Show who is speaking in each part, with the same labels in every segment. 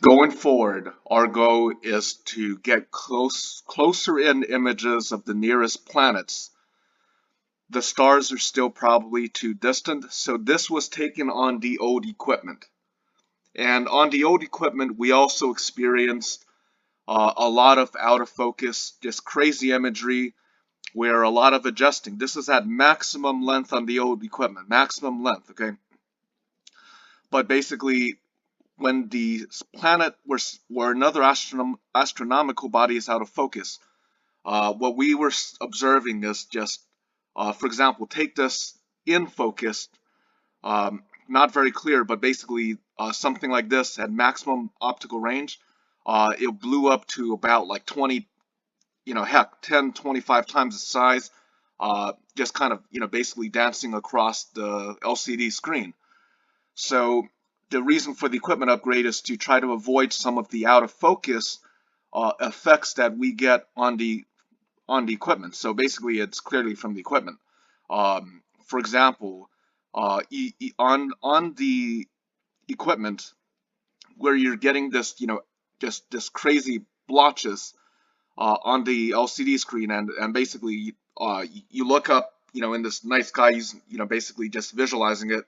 Speaker 1: Going forward, our goal is to get closer in images of the nearest planets. The stars are still probably too distant, so this was taken on the old equipment. And on the old equipment, we also experienced a lot of out of focus, just crazy imagery, where a lot of adjusting. This is at maximum length on the old equipment, maximum length, okay? But basically, when the planet where another astronomical body is out of focus, what we were observing is just, for example, take this in focus, not very clear, but basically something like this at maximum optical range, it blew up to about like 20, heck, 10, 25 times the size, just kind of, basically dancing across the LCD screen. So the reason for the equipment upgrade is to try to avoid some of the out of focus effects that we get on the equipment. So basically, it's clearly from the equipment. For example, on the equipment where you're getting this, just this crazy blotches on the LCD screen, and basically you look up, in this night sky, basically just visualizing it.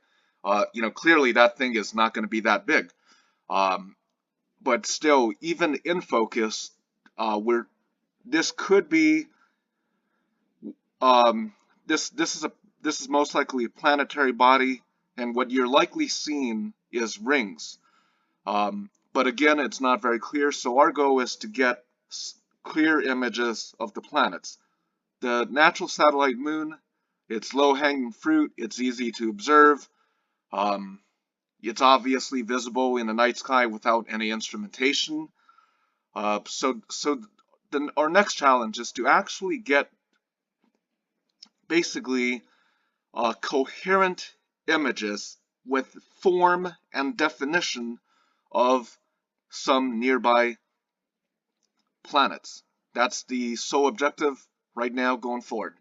Speaker 1: Clearly that thing is not going to be that big. But still, even in focus, this could be this is most likely a planetary body, and what you're likely seeing is rings. But again, it's not very clear, so our goal is to get clear images of the planets. The natural satellite moon, it's low-hanging fruit, it's easy to observe. It's obviously visible in the night sky without any instrumentation. So then our next challenge is to actually get basically coherent images with form and definition of some nearby planets. That's the sole objective right now going forward.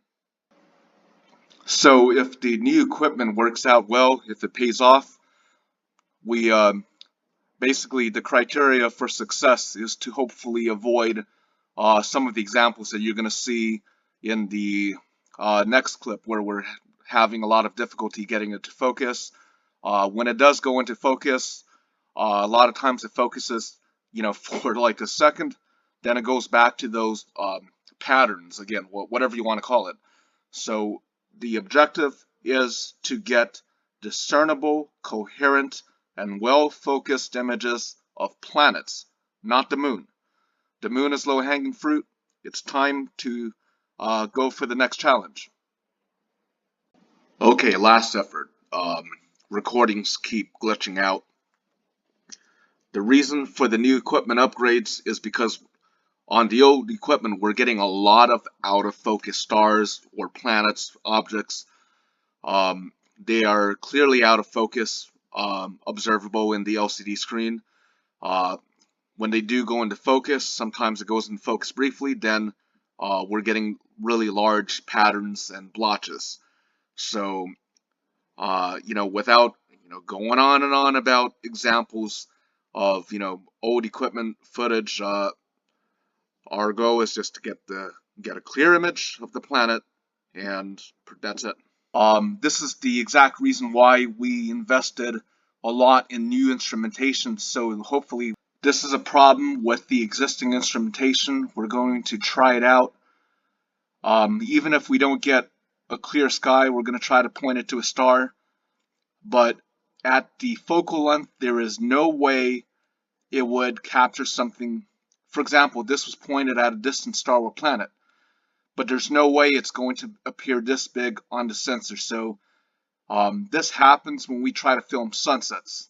Speaker 1: So if the new equipment works out well, if it pays off, we basically the criteria for success is to hopefully avoid some of the examples that you're going to see in the next clip, where we're having a lot of difficulty getting it to focus. When it does go into focus, a lot of times it focuses, for like a second, then it goes back to those patterns again, whatever you want to call it. So the objective is to get discernible, coherent, and well-focused images of planets, not the moon. The moon is low-hanging fruit. It's time to go for the next challenge. Okay, last effort. Recordings keep glitching out. The reason for the new equipment upgrades is because on the old equipment, we're getting a lot of out-of-focus stars or planets, objects. They are clearly out of focus, observable in the LCD screen. When they do go into focus, sometimes it goes into focus briefly, then we're getting really large patterns and blotches. So, without, going on and on about examples of, old equipment footage, our goal is just to get a clear image of the planet, and that's it. This is the exact reason why we invested a lot in new instrumentation. So hopefully, this is a problem with the existing instrumentation. We're going to try it out. Even if we don't get a clear sky, we're going to try to point it to a star. But at the focal length, there is no way it would capture something. For example, this was pointed at a distant star or planet, but there's no way it's going to appear this big on the sensor. So this happens when we try to film sunsets.